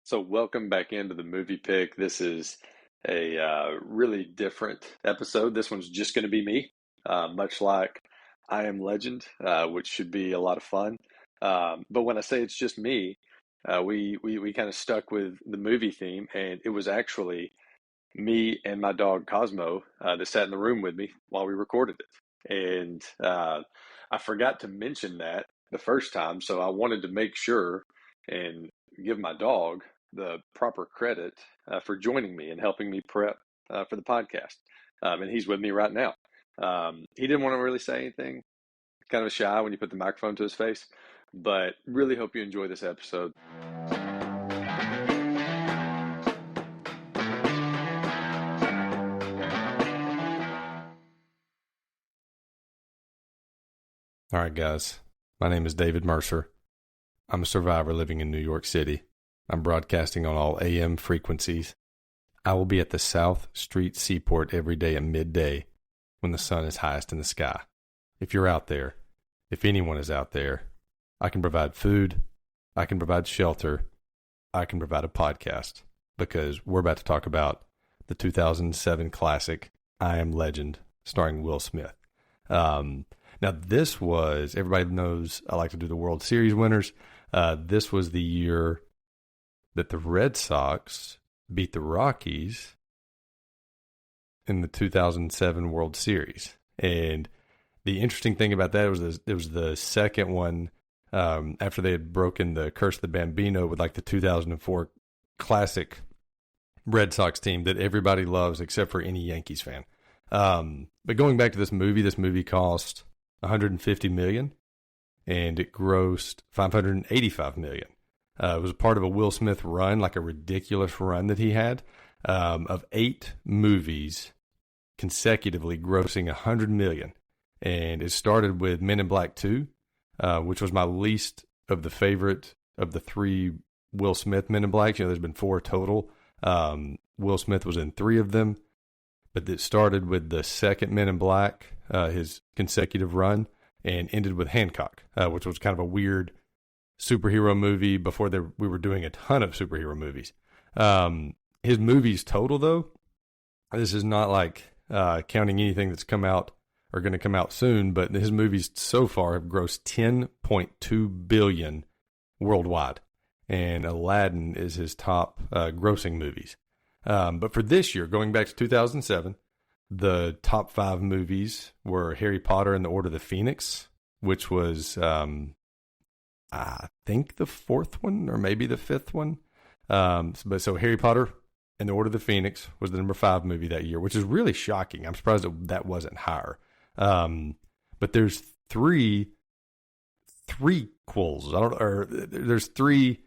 So, welcome back into the movie pick. This is a really different episode. This one's just going to be me, much like I Am Legend, which should be a lot of fun. But when I say it's just me, we kind of stuck with the movie theme, and it was actually me and my dog Cosmo that sat in the room with me while we recorded it. And I forgot to mention that the first time, so I wanted to make sure and give my dog the proper credit for joining me and helping me prep for the podcast. And he's with me right now. He didn't want to really say anything, kind of shy when you put the microphone to his face, but really hope you enjoy this episode. All right, guys. My name is David Mercer. I'm a survivor living in New York City. I'm broadcasting on all AM frequencies. I will be at the South Street Seaport every day at midday when the sun is highest in the sky. If you're out there, if anyone is out there, I can provide food, I can provide shelter, I can provide a podcast, because we're about to talk about the 2007 classic I Am Legend starring Will Smith. Now, this was, everybody knows I like to do the World Series winners. This was the year that the Red Sox beat the Rockies in the 2007 World Series. And the interesting thing about that was it was the second one after they had broken the curse of the Bambino with like the 2004 classic Red Sox team that everybody loves except for any Yankees fan. But going back to this movie cost $150 million, and it grossed $585 million. It was a part of a Will Smith run, like a ridiculous run that he had, of 8 movies consecutively grossing $100 million. And it started with Men in Black 2, which was my least of the favorite of the 3 Will Smith Men in Blacks. You know, there's been 4 total. Will Smith was in 3 of them. But it started with the second Men in Black, his consecutive run, and ended with Hancock, which was kind of a weird superhero movie before we were doing a ton of superhero movies. His movies total, though, this is not like counting anything that's come out or going to come out soon, but his movies so far have grossed $10.2 billion worldwide, and Aladdin is his top grossing movies. But for this year, going back to 2007, the top 5 movies were Harry Potter and the Order of the Phoenix, which was, I think the 4th one or maybe the 5th one. So Harry Potter and the Order of the Phoenix was the number 5 movie that year, which is really shocking. I'm surprised that wasn't higher. But there's 3 threequels. There's 3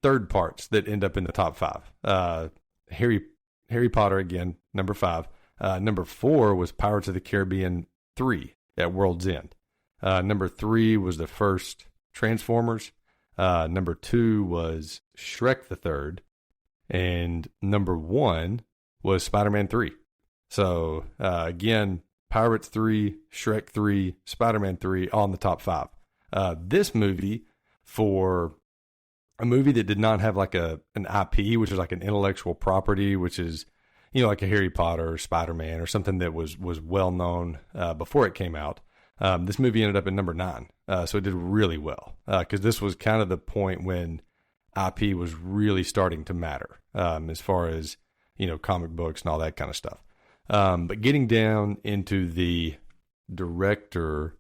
third parts that end up in the top 5. Harry Potter again, number 5. Number 4 was Pirates of the Caribbean 3 at World's End. Number 3 was the first Transformers. Number 2 was Shrek the Third, and number 1 was Spider-Man 3. So again, Pirates 3, Shrek 3, Spider-Man 3, all in the top 5. This movie, for a movie that did not have like an IP, which is like an intellectual property, which is, you know, like a Harry Potter or Spider-Man or something that was well known before it came out. This movie ended up at number 9, so it did really well because this was kind of the point when IP was really starting to matter as far as, you know, comic books and all that kind of stuff. But getting down into the director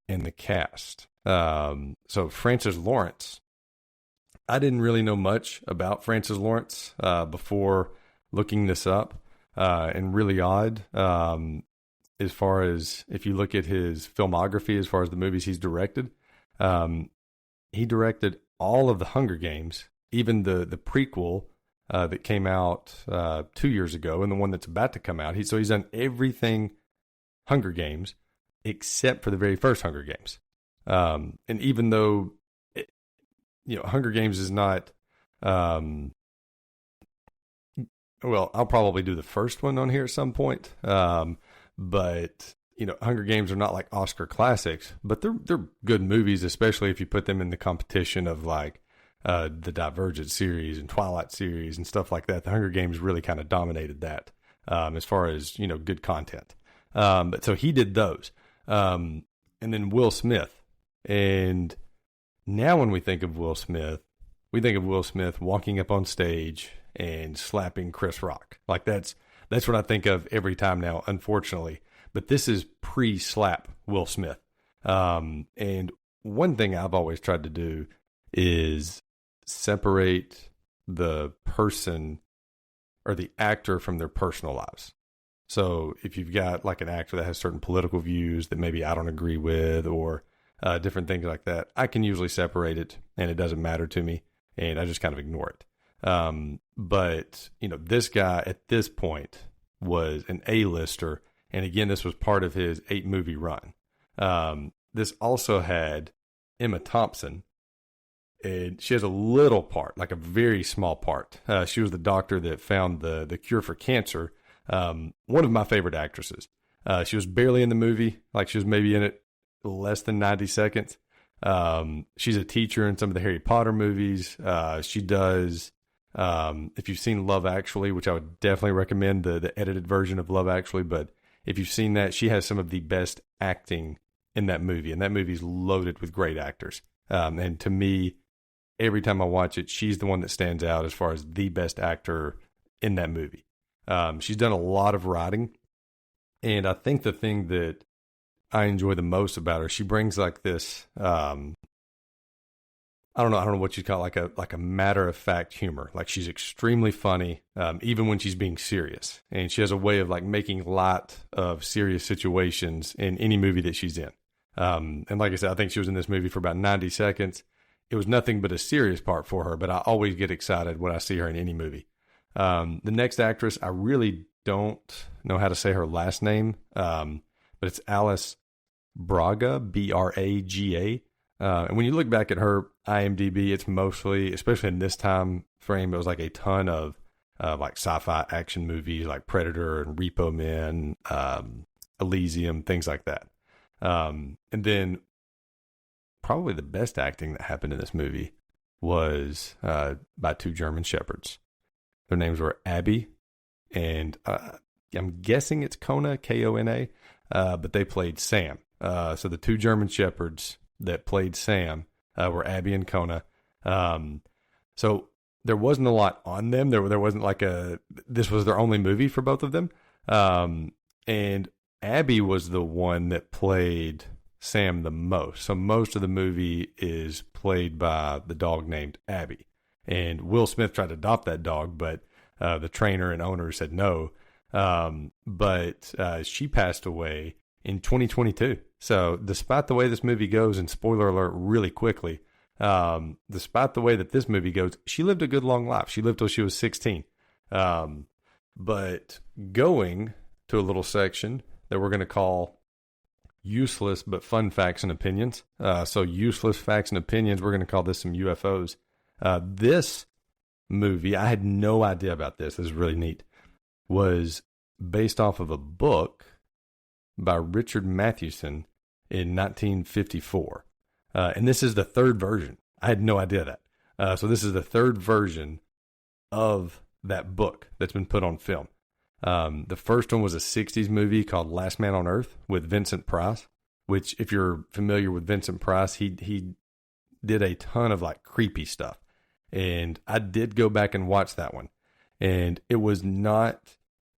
and the cast, so Francis Lawrence. I didn't really know much about Francis Lawrence before looking this up, and really odd as far as if you look at his filmography, as far as the movies he's directed. He directed all of the Hunger Games, even the prequel that came out 2 years ago, and the one that's about to come out. So he's done everything Hunger Games except for the very first Hunger Games. And even though Hunger Games is not, well, I'll probably do the first one on here at some point. But, Hunger Games are not like Oscar classics, but they're good movies, especially if you put them in the competition of like, the Divergent series and Twilight series and stuff like that. The Hunger Games really kind of dominated that as far as, you know, good content. But so he did those. And then Will Smith. And now when we think of Will Smith, we think of Will Smith walking up on stage and slapping Chris Rock. Like that's what I think of every time now, unfortunately. But this is pre-slap Will Smith. And one thing I've always tried to do is separate the person or the actor from their personal lives. So if you've got like an actor that has certain political views that maybe I don't agree with, or different things like that, I can usually separate it and it doesn't matter to me, and I just kind of ignore it. But, you know, this guy at this point was an A-lister. And again, this was part of his 8-movie run. This also had Emma Thompson, and she has a little part, like a very small part. She was the doctor that found the cure for cancer. One of my favorite actresses. She was barely in the movie, like she was maybe in it less than 90 seconds. She's a teacher in some of the Harry Potter movies. She does, if you've seen Love Actually, which I would definitely recommend the edited version of Love Actually, but if you've seen that, she has some of the best acting in that movie, and that movie's loaded with great actors. And to me, every time I watch it, she's the one that stands out as far as the best actor in that movie. She's done a lot of writing, and I think the thing that I enjoy the most about her, she brings like this, I don't know what you'd call it, like a matter of fact humor. Like she's extremely funny, even when she's being serious, and she has a way of like making light of serious situations in any movie that she's in. And like I said, I think she was in this movie for about 90 seconds. It was nothing but a serious part for her, but I always get excited when I see her in any movie. The next actress, I really don't know how to say her last name, but it's Alice Braga, Braga. And when you look back at her IMDb, it's mostly, especially in this time frame, it was like a ton of like sci-fi action movies like Predator and Repo Men, Elysium, things like that. And then probably the best acting that happened in this movie was by two German shepherds. Their names were Abbey and I'm guessing it's Kona, Kona, but they played Sam. So the two German shepherds that played Sam were Abbey and Kona. So there wasn't a lot on them. There wasn't like this was their only movie for both of them. And Abbey was the one that played Sam the most. So most of the movie is played by the dog named Abbey. And Will Smith tried to adopt that dog, but the trainer and owner said no. But she passed away in 2022. So despite the way this movie goes, and spoiler alert really quickly, despite the way that this movie goes, she lived a good long life. She lived till she was 16. But going to a little section that we're going to call useless but fun facts and opinions. So useless facts and opinions, we're going to call this some UFOs. This movie, I had no idea about this. This is really neat. Was based off of a book by Richard Mathewson in 1954. And this is the third version. I had no idea that. So this is the third version of that book that's been put on film. The first one was a 60s movie called Last Man on Earth with Vincent Price, which if you're familiar with Vincent Price, he did a ton of like creepy stuff. And I did go back and watch that one. And it was not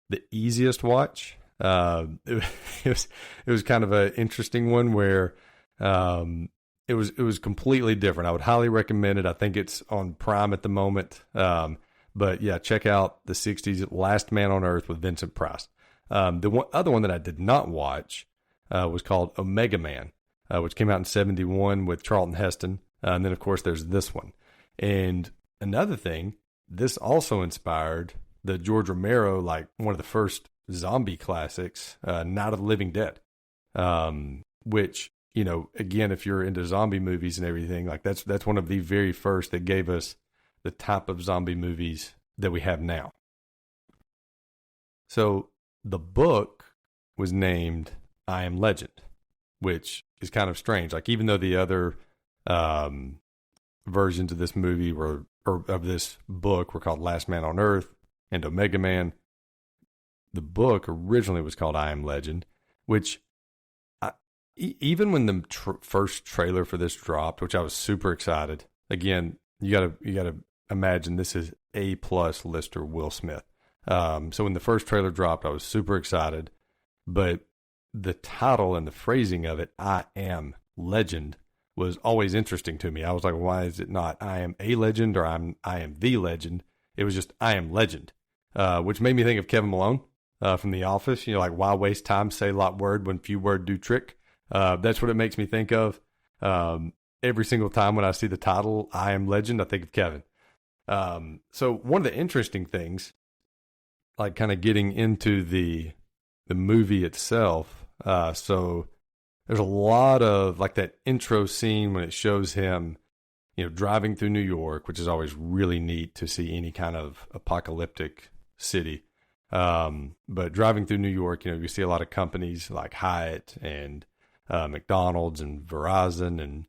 the easiest watch. It was kind of an interesting one where it was completely different. I would highly recommend it. I think it's on Prime at the moment. But yeah, check out the 60s Last Man on Earth with Vincent Price. The other one that I did not watch was called Omega Man, which came out in 1971 with Charlton Heston. And then, of course, there's this one. And another thing, this also inspired the George Romero, like one of the first zombie classics, Night of the Living Dead, which, you know, again, if you're into zombie movies and everything, like that's one of the very first that gave us the type of zombie movies that we have now. So the book was named I Am Legend, which is kind of strange. Like even though the other versions of this movie or of this book were called Last Man on Earth and Omega Man. The book originally was called I Am Legend, which even when the first trailer for this dropped, which I was super excited. Again, you gotta imagine this is A+ lister Will Smith. So when the first trailer dropped, I was super excited, but the title and the phrasing of it, I Am Legend, was always interesting to me. I was like, why is it not I am a legend or I am the legend? It was just I Am Legend, which made me think of Kevin Malone from The Office. You know, like, why waste time, say lot word when few word do trick. That's what it makes me think of. Every single time when I see the title, I Am Legend, I think of Kevin. So one of the interesting things, like kind of getting into the movie itself, so there's a lot of like that intro scene when it shows him, you know, driving through New York, which is always really neat to see any kind of apocalyptic city. But driving through New York, you know, you see a lot of companies like Hyatt and McDonald's and Verizon and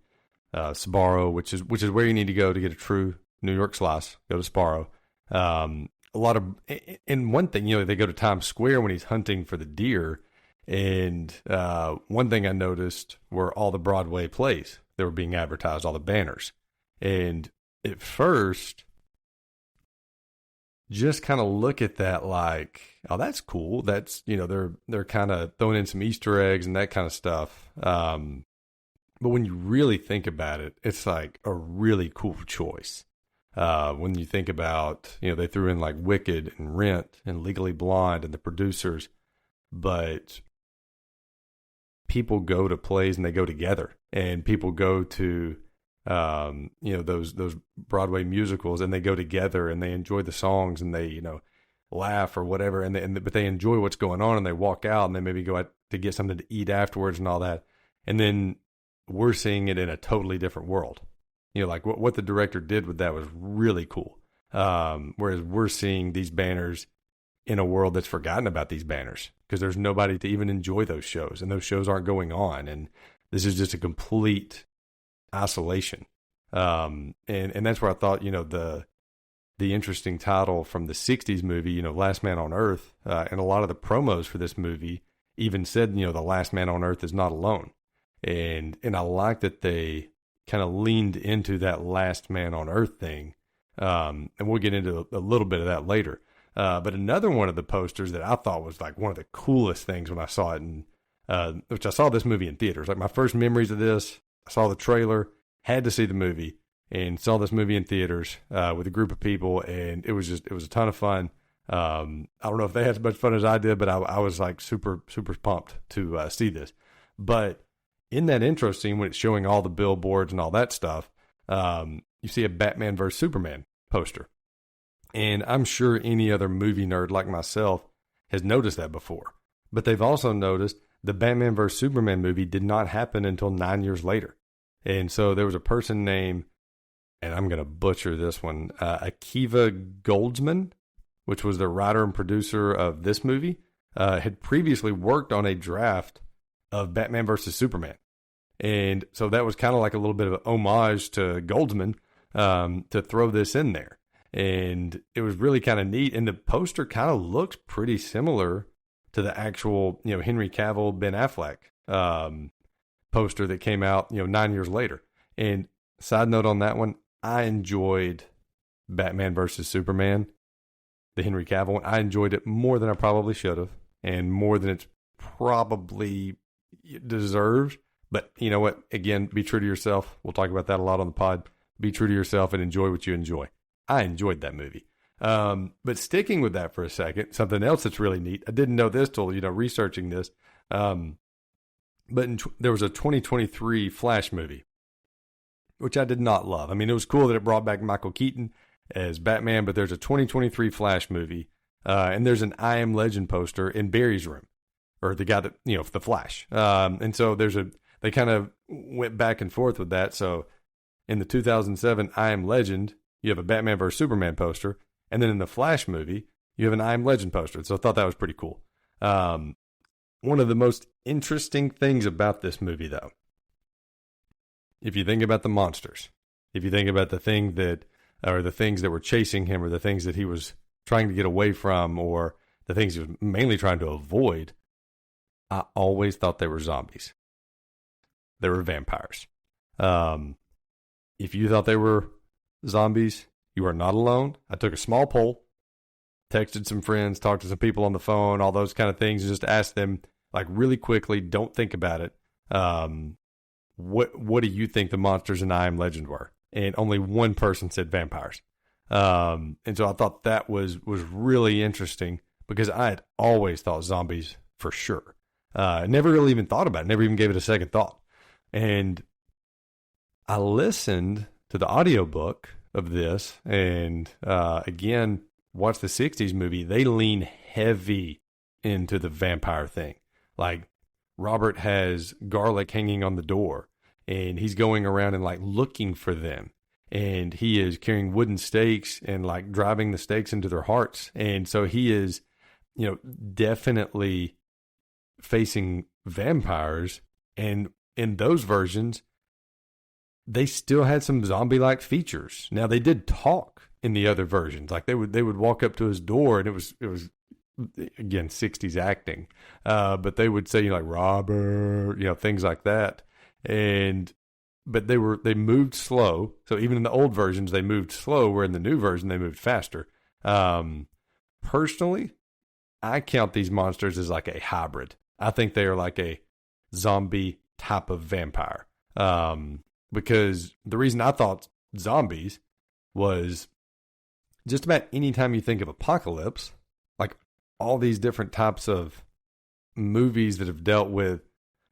Sbarro, which is where you need to go to get a true New York slice. Go to Sbarro. A lot of, and one thing, you know, they go to Times Square when he's hunting for the deer. And one thing I noticed were all the Broadway plays that were being advertised, all the banners. And at first, just kind of look at that like, oh, that's cool. That's, you know, they're kind of throwing in some Easter eggs and that kind of stuff. But when you really think about it, it's like a really cool choice. When you think about, you know, they threw in like Wicked and Rent and Legally Blonde and the producers, but people go to plays and they go together, and people go to, you know, those Broadway musicals and they go together and they enjoy the songs and they, you know, laugh or whatever. But they enjoy what's going on and they walk out and they maybe go out to get something to eat afterwards and all that. And then we're seeing it in a totally different world. You know, like what the director did with that was really cool. Whereas we're seeing these banners in a world that's forgotten about these banners because there's nobody to even enjoy those shows, and those shows aren't going on. And this is just a complete isolation. And that's where I thought, you know, the interesting title from the 60s movie, you know, Last Man on Earth, and a lot of the promos for this movie even said, you know, the last man on earth is not alone. And I like that they kind of leaned into that last man on earth thing. And we'll get into a little bit of that later. But another one of the posters that I thought was like one of the coolest things when I saw it, and which I saw this movie in theaters. Like my first memories of this, I saw the trailer, had to see the movie, and saw this movie in theaters with a group of people, and it was a ton of fun. I don't know if they had as much fun as I did, but I was like super pumped to see this. But in that intro scene, when it's showing all the billboards and all that stuff, you see a Batman vs. Superman poster. And I'm sure any other movie nerd like myself has noticed that before. But they've also noticed the Batman vs. Superman movie did not happen until 9 years later. And so there was a person named, and I'm going to butcher this one, Akiva Goldsman, which was the writer and producer of this movie, had previously worked on a draft of Batman versus Superman. And so that was kind of like a little bit of an homage to Goldsman to throw this in there. And it was really kind of neat. And the poster kind of looks pretty similar to the actual, you know, Henry Cavill, Ben Affleck poster that came out, you know, 9 years later. And side note on that one, I enjoyed Batman versus Superman, the Henry Cavill one. I enjoyed it more than I probably should have, and more than it's probably deserved. But you know what? Again, be true to yourself. We'll talk about that a lot on the pod. Be true to yourself and enjoy what you enjoy. I enjoyed that movie. But sticking with that for a second, something else that's really neat. I didn't know this till, you know, researching this. But there was a 2023 Flash movie, which I did not love. I mean, it was cool that it brought back Michael Keaton as Batman, but there's a 2023 Flash movie, and there's an I Am Legend poster in Barry's room, or the guy that, you know, the Flash. And so they kind of went back and forth with that. So in the 2007 I Am Legend, you have a Batman vs. Superman poster, and then in the Flash movie, you have an I Am Legend poster. So I thought that was pretty cool. One of the most interesting things about this movie, though, if you think about the monsters, If you think about the thing that, or the things that were chasing him, or the things that he was trying to get away from, or the things he was mainly trying to avoid, I always thought they were zombies. They were vampires. If you thought they were zombies, you are not alone. I took a small poll, texted some friends, talked to some people on the phone, all those kind of things, and just asked them, like, really quickly, don't think about it. What do you think the monsters in I Am Legend were? And only one person said vampires. And so I thought that was really interesting, because I had always thought zombies for sure. I never really even thought about it, never even gave it a second thought. And I listened to the audiobook of this, and again, watched the 60s movie. They lean heavy into the vampire thing. Like, Robert has garlic hanging on the door, and he's going around and like looking for them. And he is carrying wooden stakes and like driving the stakes into their hearts. And so he is, definitely facing vampires. And in those versions, they still had some zombie-like features. Now, they did talk in the other versions. Like, they would walk up to his door, and it was again, 60s acting. But they would say, like, Robert, things like that. But they moved slow. So even in the old versions, they moved slow, where in the new version, they moved faster. Personally, I count these monsters as like a hybrid. I think they are like a zombie type of vampire. Because the reason I thought zombies was just about any time you think of apocalypse, like all these different types of movies that have dealt with,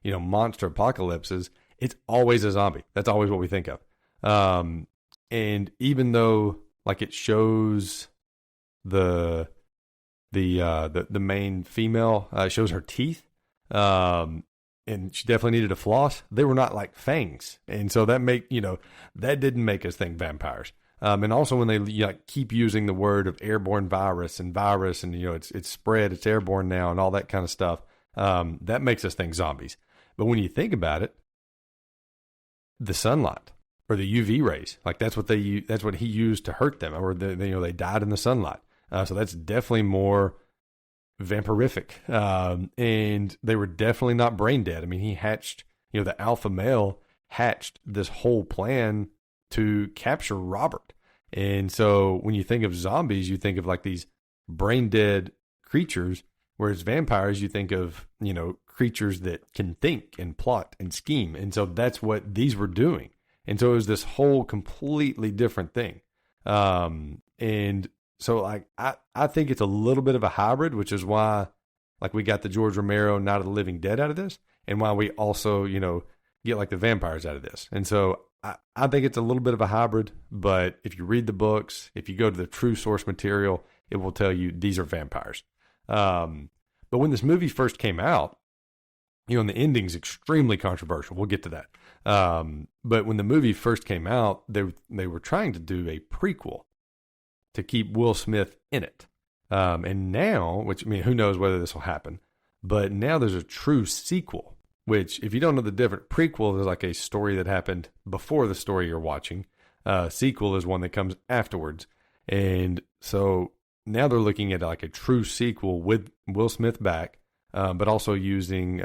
monster apocalypses, it's always a zombie. That's always what we think of. And even though like it shows the main female, shows her teeth, and she definitely needed a floss, they were not like fangs. And so that that didn't make us think vampires. And also when they keep using the word of airborne virus, and it's spread, it's airborne now, and all that kind of stuff, that makes us think zombies. But when you think about it, the sunlight or the UV rays, like that's what he used to hurt them, or they died in the sunlight. So that's definitely more vampirific. And they were definitely not brain dead. I mean, he hatched, the alpha male hatched this whole plan to capture Robert. And so when you think of zombies, you think of like these brain dead creatures, whereas vampires, you think of, creatures that can think and plot and scheme. And so that's what these were doing. And so it was this whole completely different thing. And so like, I think it's a little bit of a hybrid, which is why like we got the George Romero Night of the Living Dead out of this, and why we also, get like the vampires out of this. And so I think it's a little bit of a hybrid, but if you read the books, if you go to the true source material, it will tell you these are vampires. But when this movie first came out, and the ending's extremely controversial. We'll get to that. But when the movie first came out, they were trying to do a prequel to keep Will Smith in it. And now, who knows whether this will happen, but now there's a true sequel, which if you don't know the difference, prequel is like a story that happened before the story you're watching. Sequel is one that comes afterwards. And so now they're looking at like a true sequel with Will Smith back, but also using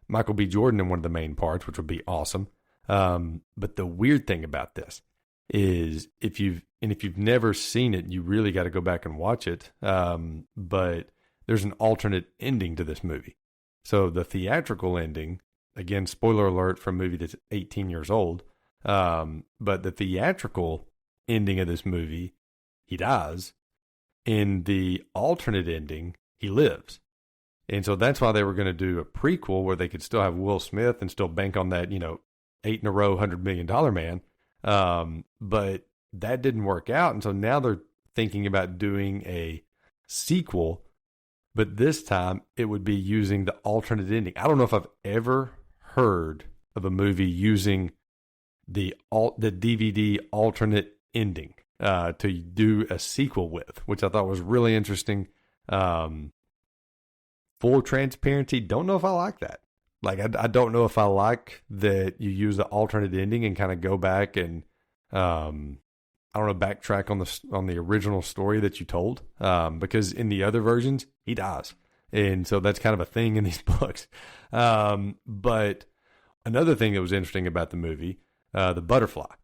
Michael B. Jordan in one of the main parts, which would be awesome. But the weird thing about this is if you've never seen it, you really got to go back and watch it. But there's an alternate ending to this movie. So the theatrical ending, again, spoiler alert for a movie that's 18 years old. But the theatrical ending of this movie, he dies. In the alternate ending, he lives. And so that's why they were going to do a prequel where they could still have Will Smith and still bank on that, 8 in a row, $100 million man. But that didn't work out. And so now they're thinking about doing a sequel, but this time it would be using the alternate ending. I don't know if I've ever heard of a movie using the DVD alternate ending to do a sequel with, which I thought was really interesting. Full transparency, don't know if I like that. Like, I don't know if I like that you use the alternate ending and kind of go back and I don't know, backtrack on the original story that you told, because in the other versions he dies, and so that's kind of a thing in these books. But another thing that was interesting about the movie, the butterfly,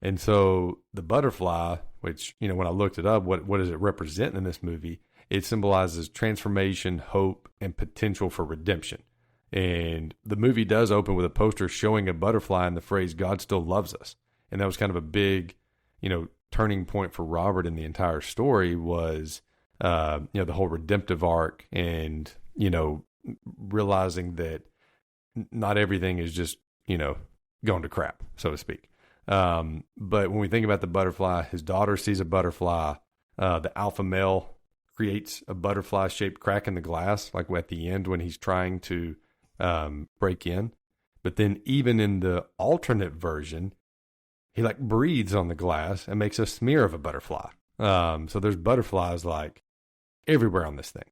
and so the butterfly, which when I looked it up, what does it represent in this movie? It symbolizes transformation, hope, and potential for redemption. And the movie does open with a poster showing a butterfly and the phrase "God still loves us," and that was kind of a big turning point for Robert in the entire story was, the whole redemptive arc and, realizing that not everything is just, going to crap, so to speak. But when we think about the butterfly, his daughter sees a butterfly, the alpha male creates a butterfly shaped crack in the glass, like at the end when he's trying to, break in. But then even in the alternate version, he like breathes on the glass and makes a smear of a butterfly. So there's butterflies like everywhere on this thing.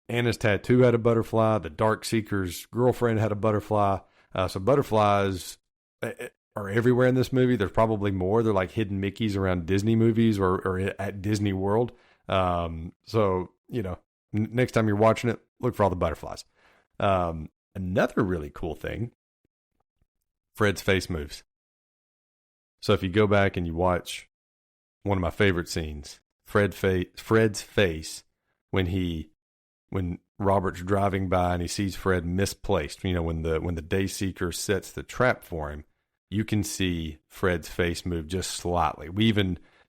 Anna's tattoo had a butterfly. The Dark Seeker's girlfriend had a butterfly. So butterflies are everywhere in this movie. There's probably more. They're like hidden Mickeys around Disney movies or at Disney World. So, next time you're watching it, look for all the butterflies. Another really cool thing, Fred's face moves. So if you go back and you watch one of my favorite scenes, Fred's face when Robert's driving by and he sees Fred misplaced, when the Dayseeker sets the trap for him, you can see Fred's face move just slightly. We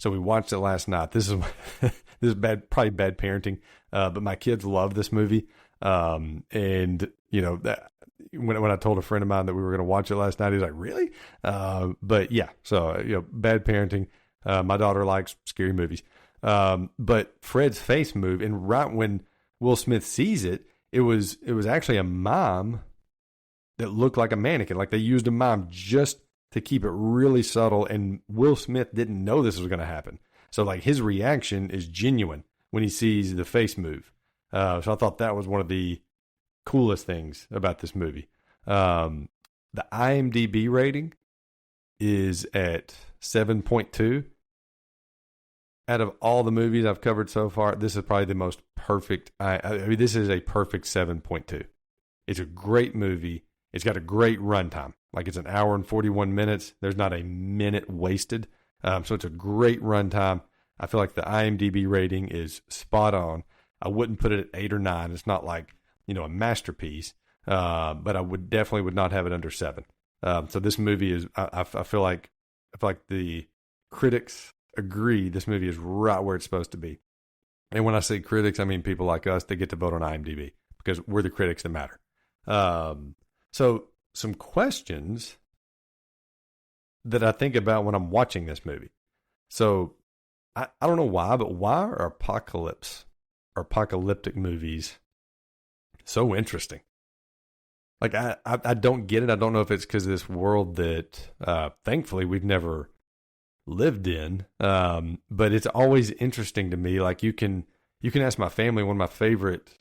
watched it last night. This is this is probably bad parenting, but my kids love this movie. And that when I told a friend of mine that we were going to watch it last night, he's like, "Really?" But yeah, so bad parenting. My daughter likes scary movies. But Fred's face move, and right when Will Smith sees it, it was actually a mime that looked like a mannequin. Like they used a mime just to keep it really subtle, and Will Smith didn't know this was going to happen. So like his reaction is genuine when he sees the face move. So I thought that was one of the coolest things about this movie. The IMDb rating is at 7.2. Out of all the movies I've covered so far, this is probably the most perfect. I mean, this is a perfect 7.2. It's a great movie. It's got a great runtime. Like it's an hour and 41 minutes. There's not a minute wasted. So it's a great runtime. I feel like the IMDb rating is spot on. I wouldn't put it at 8 or 9. It's not like, a masterpiece. But I would not have it under 7. So this movie is, I feel like the critics agree this movie is right where it's supposed to be. And when I say critics, I mean people like us that get to vote on IMDb because we're the critics that matter. So some questions that I think about when I'm watching this movie. So I don't know why, but why are apocalyptic movies so interesting? Like I don't get it. I don't know if it's because of this world that thankfully we've never lived in, but it's always interesting to me. Like you can ask my family, one of my favorite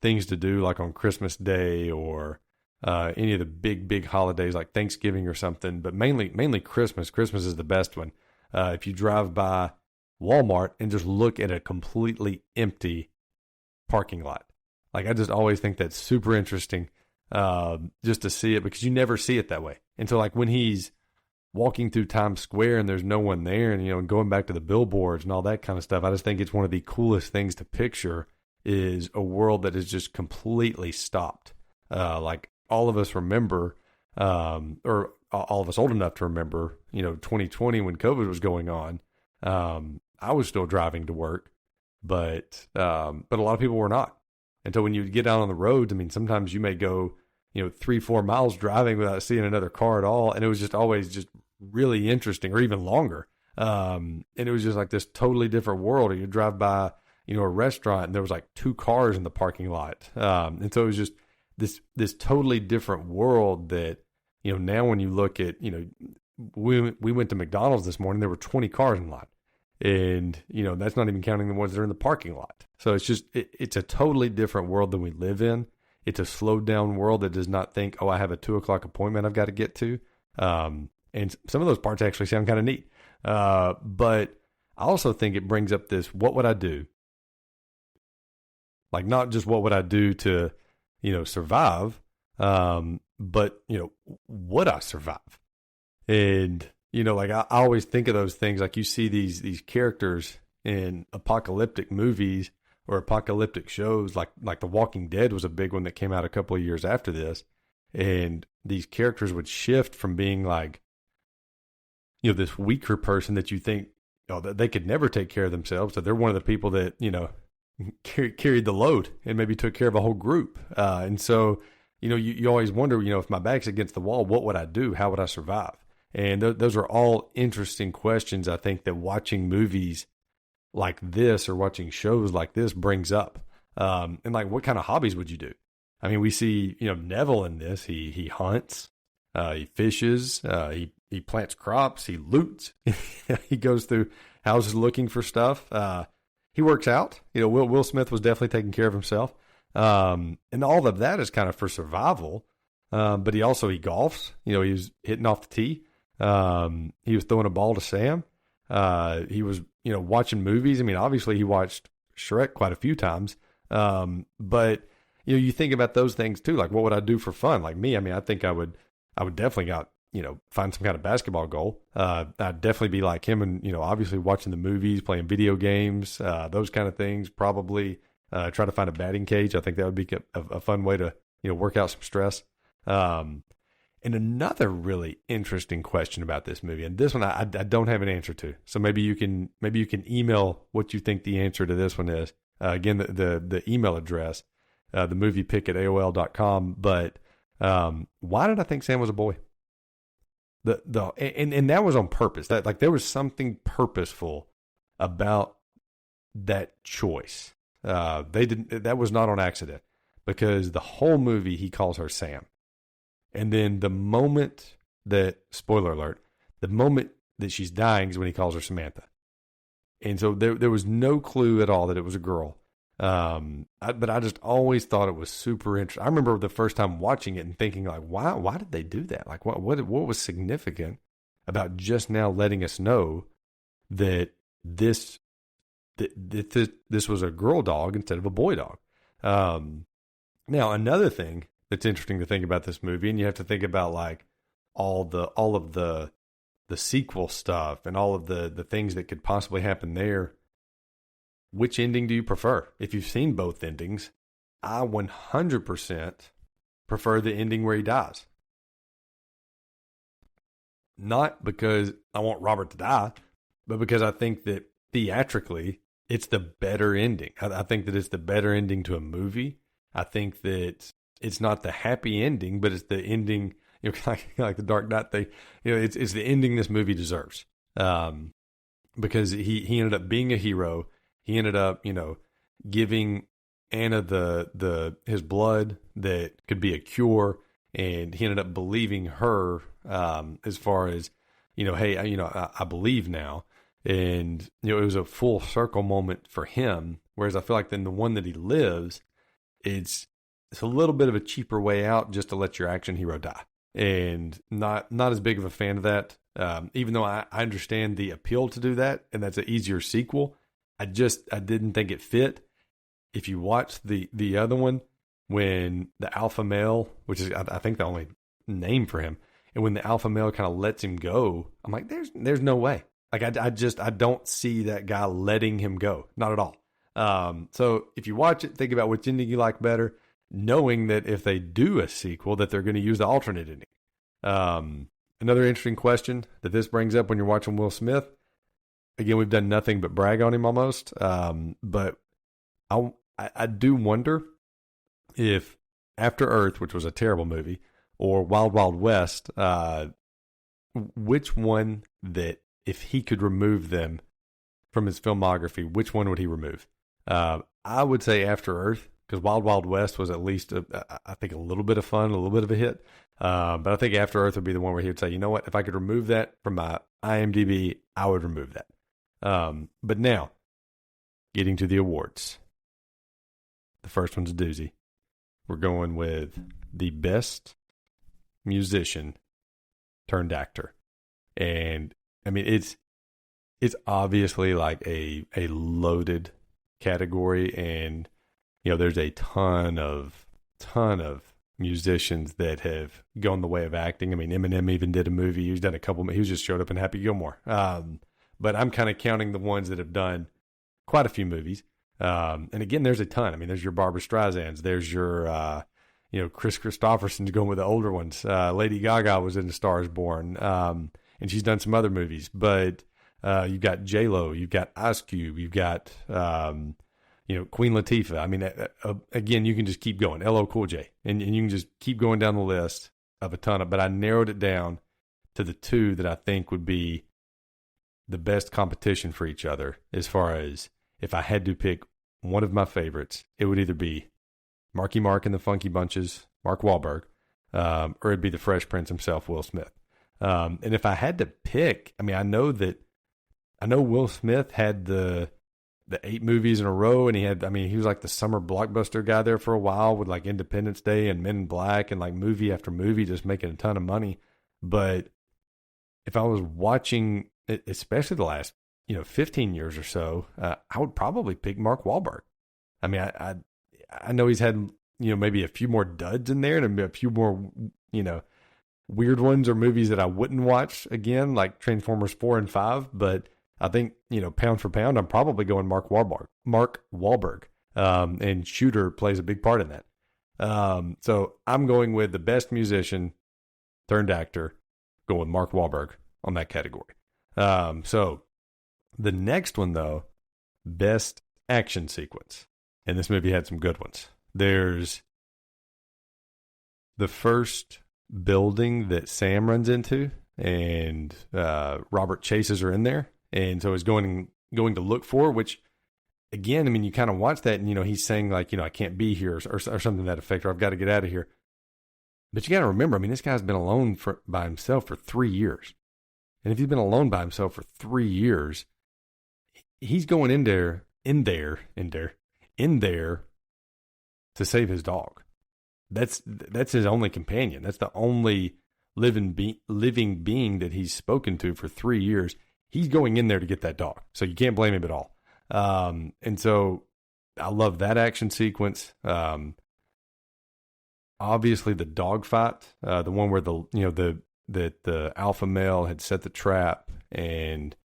things to do, like on Christmas Day or any of the big holidays like Thanksgiving or something, but mainly Christmas. Christmas is the best one. If you drive by Walmart and just look at a completely empty parking lot, like I just always think that's super interesting, just to see it, because you never see it that way. And so like when he's walking through Times Square and there's no one there, and going back to the billboards and all that kind of stuff, I just think it's one of the coolest things to picture is a world that is just completely stopped. Like all of us remember, or all of us old enough to remember, 2020 when COVID was going on. I was still driving to work, but a lot of people were not. And so when you get out on the roads, I mean, sometimes you may go, 3-4 miles driving without seeing another car at all. And it was just always just really interesting, or even longer. And it was just like this totally different world. Or you drive by, a restaurant and there was like 2 cars in the parking lot. And so it was just this totally different world that, now when you look at, we went to McDonald's this morning, there were 20 cars in line. And, that's not even counting the ones that are in the parking lot. So it's just, it's a totally different world than we live in. It's a slowed down world that does not think, oh, I have a 2:00 appointment I've got to get to. And And some of those parts actually sound kind of neat. But I also think it brings up this, what would I do? Like, not just what would I do to, survive, but, would I survive? And, like I always think of those things, like you see these characters in apocalyptic movies or apocalyptic shows, like The Walking Dead was a big one that came out a couple of years after this. And these characters would shift from being like, this weaker person that you think, that they could never take care of themselves. So they're one of the people that, carried the load and maybe took care of a whole group. And so, you always wonder, if my back's against the wall, what would I do? How would I survive? And those are all interesting questions, I think, that watching movies like this or watching shows like this brings up. And like, what kind of hobbies would you do? I mean, we see, Neville in this. He hunts, he fishes, he plants crops, he loots, he goes through houses looking for stuff. He works out. Will Smith was definitely taking care of himself. And all of that is kind of for survival. But he golfs. He was hitting off the tee. He was throwing a ball to Sam. He was, watching movies. I mean, obviously he watched Shrek quite a few times. But you think about those things too. Like, what would I do for fun? Like me, I mean, I think I would definitely find some kind of basketball goal. I'd definitely be like him and, obviously watching the movies, playing video games, those kind of things. Probably try to find a batting cage. I think that would be a fun way to, work out some stress. And another really interesting question about this movie, and this one I don't have an answer to. So maybe you can email what you think the answer to this one is. Again, the email address, themoviepick@aol.com. But why did I think Sam was a boy? And that was on purpose. That, like, there was something purposeful about that choice. That was not on accident, because the whole movie he calls her Sam. And then the moment that, spoiler alert, the moment that she's dying is when he calls her Samantha. And so there was no clue at all that it was a girl. But I just always thought it was super interesting. I remember the first time watching it and thinking, like, why did they do that? Like, what was significant about just now letting us know that this was a girl dog instead of a boy dog? Now, another thing that's interesting to think about this movie, and you have to think about like all of the sequel stuff and all of the things that could possibly happen there. Which ending do you prefer? If you've seen both endings, I 100% prefer the ending where he dies. Not because I want Robert to die, but because I think that theatrically, it's the better ending. I think that it's the better ending to a movie. I think that it's not the happy ending, but it's the ending, like the Dark Knight thing. It's the ending this movie deserves. Because he ended up being a hero. He ended up, giving Anna his blood that could be a cure, and he ended up believing her, as far as, hey, I believe now. And, it was a full circle moment for him. Whereas I feel like then the one that he lives, it's a little bit of a cheaper way out just to let your action hero die. And not as big of a fan of that. Even though I understand the appeal to do that, and that's an easier sequel, I didn't think it fit. If you watch the other one, when the alpha male, which is I think the only name for him, and when the alpha male kind of lets him go, I'm like, there's no way. Like I don't see that guy letting him go, not at all. So if you watch it, think about which ending you like better, knowing that if they do a sequel, that they're going to use the alternate ending. Another interesting question that this brings up when you're watching Will Smith. Again, we've done nothing but brag on him almost. But I do wonder if After Earth, which was a terrible movie, or Wild Wild West, which one that if he could remove them from his filmography, which one would he remove? I would say After Earth, because Wild Wild West was at least, I think, a little bit of fun, a little bit of a hit. But I think After Earth would be the one where he would say, you know what, if I could remove that from my IMDb, I would remove that. But now, getting to the awards. The first one's a doozy. We're going with the best musician turned actor. And I mean, it's obviously like a loaded category, and there's a ton of musicians that have gone the way of acting. I mean, Eminem even did a movie. He's done a couple. He just showed up in Happy Gilmore. But I'm kind of counting the ones that have done quite a few movies. And again, there's a ton. I mean, there's your Barbara Streisands. There's your, Chris Christopherson's going with the older ones. Lady Gaga was in A Star Is Born. And she's done some other movies. But you've got J-Lo. You've got Ice Cube. You've got, Queen Latifah. I mean, again, you can just keep going. LL Cool J. And you can just keep going down the list of a ton of, but I narrowed it down to the two that I think would be the best competition for each other, as far as if I had to pick one of my favorites, it would either be Marky Mark and the Funky Bunches, Mark Wahlberg, or it'd be the Fresh Prince himself, Will Smith. And if I had to pick, I mean, I know Will Smith had the 8 movies in a row, and he was like the summer blockbuster guy there for a while with like Independence Day and Men in Black and like movie after movie, just making a ton of money. But if I was watching, especially the last 15 years or so, I would probably pick Mark Wahlberg. I mean, I know he's had maybe a few more duds in there and a few more weird ones or movies that I wouldn't watch again, like Transformers 4 and 5. But I think pound for pound, I'm probably going Mark Wahlberg. And Shooter plays a big part in that. So I'm going with the best musician turned actor, going with Mark Wahlberg on that category. So the next one, though, best action sequence. And this movie had some good ones. There's the first building that Sam runs into, and Robert chases her in there. And so is going to look for, which, again, I mean, you kind of watch that, and, he's saying, like, I can't be here or something to that effect, or I've got to get out of here. But you got to remember, I mean, this guy's been alone by himself for 3 years. And if he's been alone by himself for 3 years, he's going in there to save his dog. That's his only companion. That's the only living being that he's spoken to for 3 years. He's going in there to get that dog. So you can't blame him at all. And so I love that action sequence. Obviously the dog fight, the one where the alpha male had set the trap, and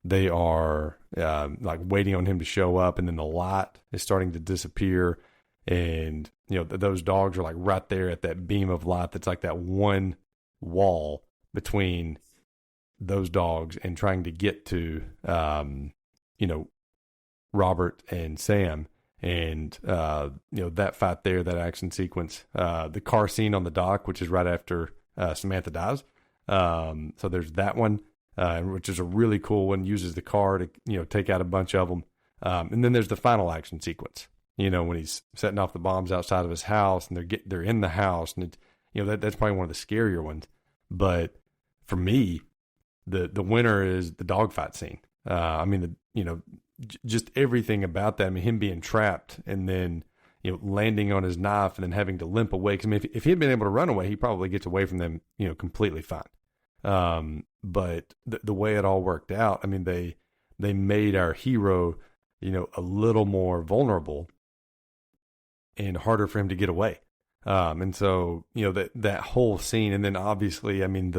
they are like waiting on him to show up, and then the light is starting to disappear, and those dogs are like right there at that beam of light that's like that one wall between those dogs and trying to get to Robert and Sam. And that fight there, that action sequence, the car scene on the dock, which is right after Samantha dies. So there's that one, which is a really cool one. Uses the car to take out a bunch of them. And then there's the final action sequence. When he's setting off the bombs outside of his house, and they're in the house, and that's probably one of the scarier ones. But for me, the winner is the dogfight scene. I mean, just everything about that. I mean, him being trapped and then, landing on his knife and then having to limp away. Because I mean, if he had been able to run away, he probably gets away from them, completely fine. But the way it all worked out, I mean, they made our hero, a little more vulnerable and harder for him to get away. And so, that whole scene, and then obviously, I mean,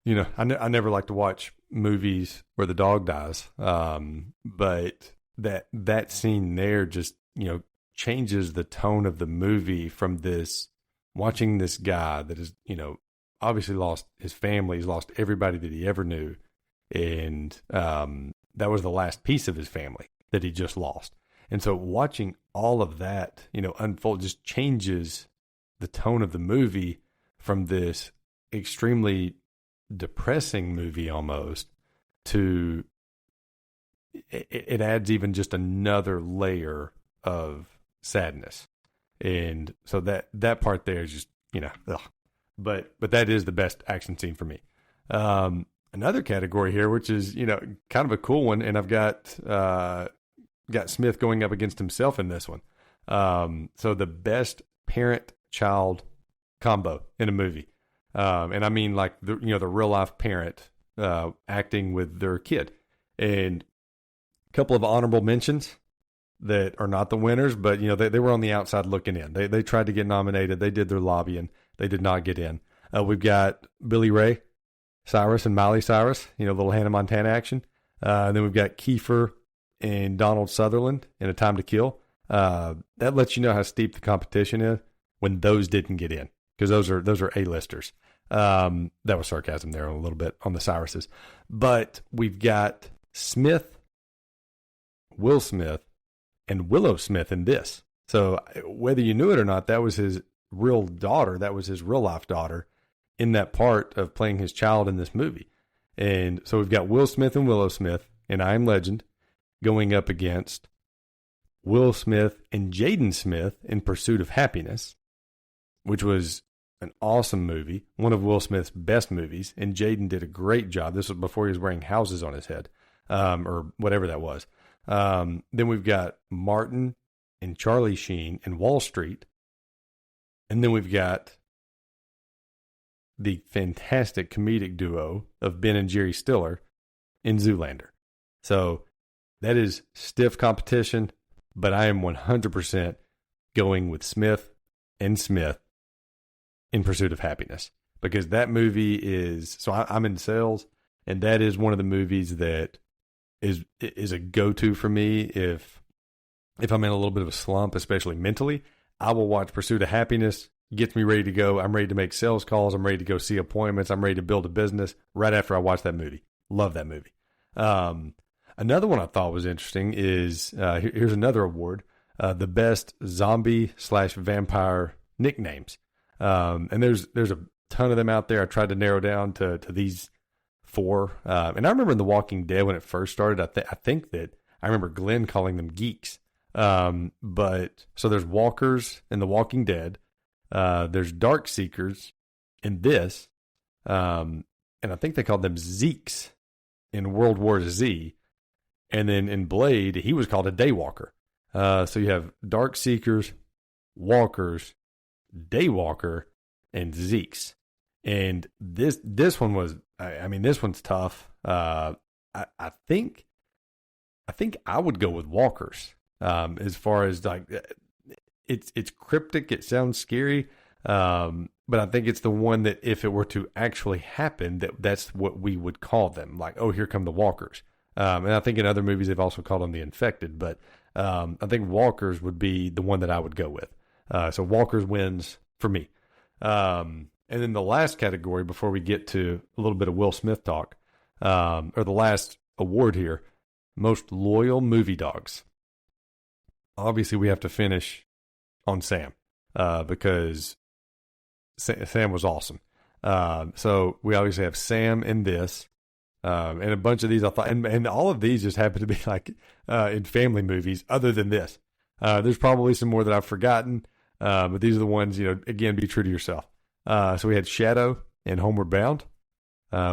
I never like to watch movies where the dog dies. But that scene there just, changes the tone of the movie from watching this guy that is, obviously lost his family. He's lost everybody that he ever knew. And, that was the last piece of his family that he just lost. And so watching all of that, unfold just changes the tone of the movie from this extremely depressing movie almost to it adds even just another layer of sadness. And so that part there is just, ugh. But that is the best action scene for me. Another category here, which is, kind of a cool one. And I've got Smith going up against himself in this one. So the best parent-child combo in a movie. And I mean like the real life parent acting with their kid. And a couple of honorable mentions that are not the winners, but they were on the outside looking in. They tried to get nominated. They did their lobbying. They did not get in. We've got Billy Ray Cyrus and Miley Cyrus, little Hannah Montana action. And then we've got Kiefer and Donald Sutherland in A Time to Kill. That lets you know how steep the competition is when those didn't get in, because those are A-listers. That was sarcasm there a little bit on the Cyruses. But we've got Smith, Will Smith, and Willow Smith in this. So whether you knew it or not, that was his real daughter. That was his real life daughter in that part of playing his child in this movie. And so we've got Will Smith and Willow Smith in I Am Legend going up against Will Smith and Jaden Smith in Pursuit of Happiness, which was an awesome movie, one of Will Smith's best movies, and Jaden did a great job. This was before he was wearing houses on his head, or whatever that was. Then we've got Martin and Charlie Sheen in Wall Street. And then we've got the fantastic comedic duo of Ben and Jerry Stiller in Zoolander. So that is stiff competition, but I am 100% going with Smith and Smith in Pursuit of Happiness, because that movie is, so I'm in sales, and that is one of the movies that is a go-to for me if I'm in a little bit of a slump, especially mentally. I will watch Pursuit of Happiness, gets me ready to go. I'm ready to make sales calls. I'm ready to go see appointments. I'm ready to build a business right after I watch that movie. Love that movie. Another one I thought was interesting is, here's another award, the best zombie/vampire nicknames. And there's a ton of them out there. I tried to narrow down to these 4. And I remember in The Walking Dead when it first started, I think that I remember Glenn calling them geeks. But so there's walkers in The Walking Dead. There's dark seekers in this. And I think they called them Zeeks in World War Z. And then in Blade, he was called a daywalker. So you have dark seekers, walkers, daywalker, and Zeeks. And this one was, I mean, this one's tough. I think I would go with walkers. As far as like, it's cryptic. It sounds scary. But I think it's the one that if it were to actually happen, that's what we would call them. Like, oh, here come the walkers. And I think in other movies, they've also called them the infected, but, I think walkers would be the one that I would go with. So walkers wins for me. And then the last category before we get to a little bit of Will Smith talk, or the last award here, most loyal movie dogs. Obviously we have to finish on Sam, because Sam was awesome. So we obviously have Sam in this, and a bunch of these I thought, and all of these just happen to be like, in family movies other than this. There's probably some more that I've forgotten, but these are the ones, again, be true to yourself. So we had Shadow in Homeward Bound.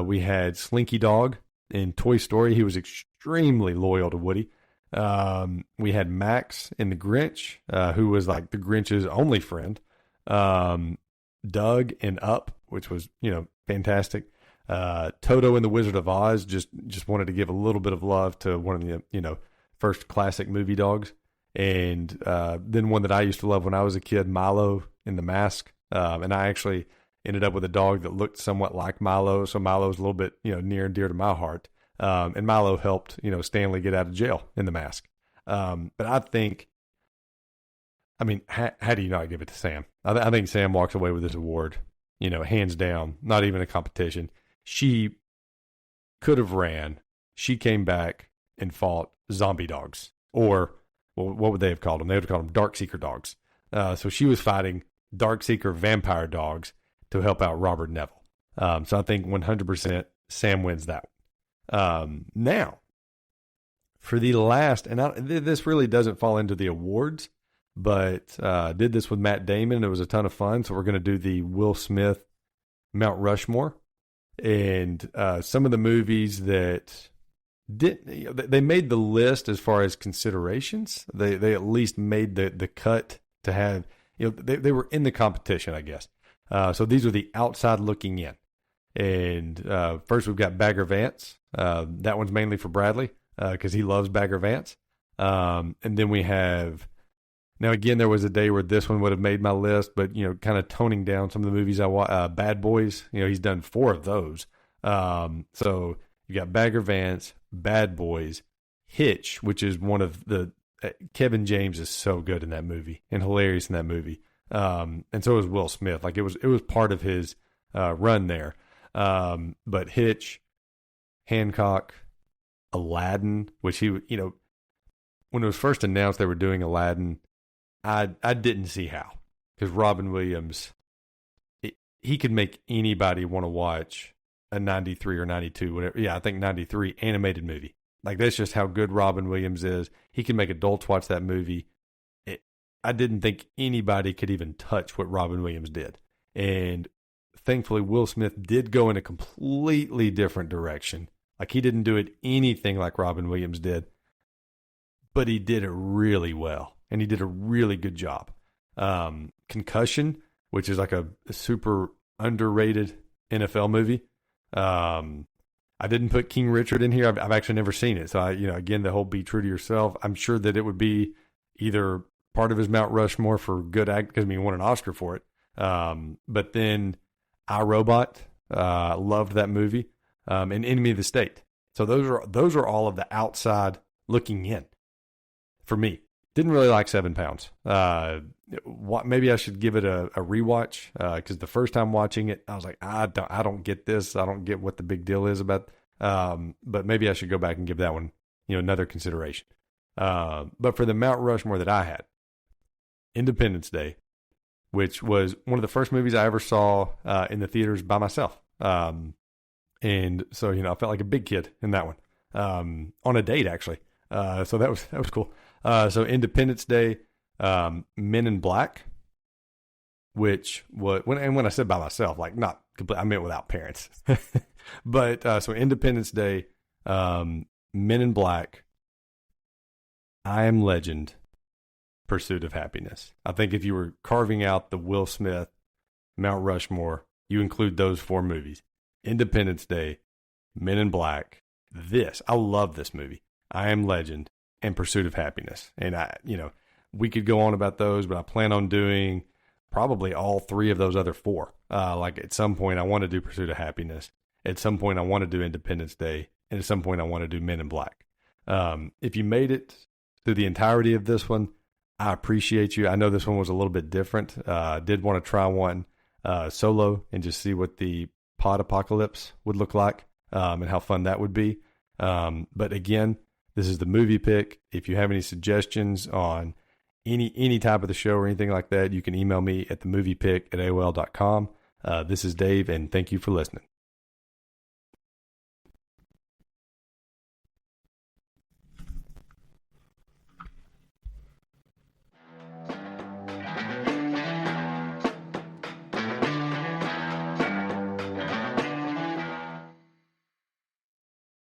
We had Slinky Dog in Toy Story. He was extremely loyal to Woody. We had Max in The Grinch, who was like the Grinch's only friend. Doug in Up, which was, fantastic. Toto in The Wizard of Oz, just wanted to give a little bit of love to one of the, first classic movie dogs. And then one that I used to love when I was a kid, Milo in The Mask. And I actually ended up with a dog that looked somewhat like Milo. So Milo's a little bit, near and dear to my heart. And Milo helped, Stanley get out of jail in The Mask. But I think, how do you not give it to Sam? I think Sam walks away with this award, hands down, not even a competition. She could have ran. She came back and fought zombie dogs, or well, what would they have called them? They would have called them dark seeker dogs. So she was fighting dark seeker vampire dogs to help out Robert Neville. So I think 100% Sam wins that one. Now, for the last, and this really doesn't fall into the awards, but did this with Matt Damon. It was a ton of fun. So we're going to do the Will Smith Mount Rushmore. And some of the movies that they made the list as far as considerations. They at least made the cut to have, they were in the competition, I guess. So these are the outside looking in. And first we've got Bagger Vance. That one's mainly for Bradley because he loves Bagger Vance. And then we have, now again, there was a day where this one would have made my list, but, kind of toning down some of the movies I watch. Bad Boys, he's done 4 of those. So you got Bagger Vance, Bad Boys, Hitch, which is one of the, Kevin James is so good in that movie and hilarious in that movie. And so is Will Smith. Like it was part of his run there. But Hitch, Hancock, Aladdin, which he, when it was first announced they were doing Aladdin, I didn't see how, because Robin Williams, he could make anybody want to watch a 93 or 92, whatever. Yeah, I think 93 animated movie. Like that's just how good Robin Williams is. He can make adults watch that movie. I didn't think anybody could even touch what Robin Williams did. And thankfully, Will Smith did go in a completely different direction. Like he didn't do it anything like Robin Williams did, but he did it really well. And he did a really good job. Concussion, which is like a super underrated NFL movie. I didn't put King Richard in here. I've actually never seen it. So, again, the whole be true to yourself. I'm sure that it would be either part of his Mount Rushmore for good act, because he won an Oscar for it. But then iRobot, loved that movie, and Enemy of the State. So those are all of the outside looking in for me. Didn't really like 7 Pounds. Maybe I should give it a rewatch, because the first time watching it, I was like, I don't get this. I don't get what the big deal is about. But maybe I should go back and give that one, another consideration. But for the Mount Rushmore that I had, Independence Day, which was one of the first movies I ever saw in the theaters by myself. And so, I felt like a big kid in that one, on a date actually. So that was cool. So Independence Day, Men in Black, which was, when I said by myself, like not complete, I meant without parents. But so Independence Day, Men in Black, I Am Legend, Pursuit of Happiness. I think if you were carving out the Will Smith Mount Rushmore, you include those 4 movies. Independence Day, Men in Black, I love this movie, I Am Legend, and Pursuit of Happiness. And we could go on about those, but I plan on doing probably all 3 of those other 4. Like at some point I want to do Pursuit of Happiness. At some point I want to do Independence Day. And at some point I want to do Men in Black. If you made it through the entirety of this one, I appreciate you. I know this one was a little bit different. Did want to try one solo and just see what the pod apocalypse would look like, and how fun that would be. But again, this is the movie pick. If you have any suggestions on any type of the show or anything like that, you can email me at themoviepick@aol.com. This is Dave, and thank you for listening.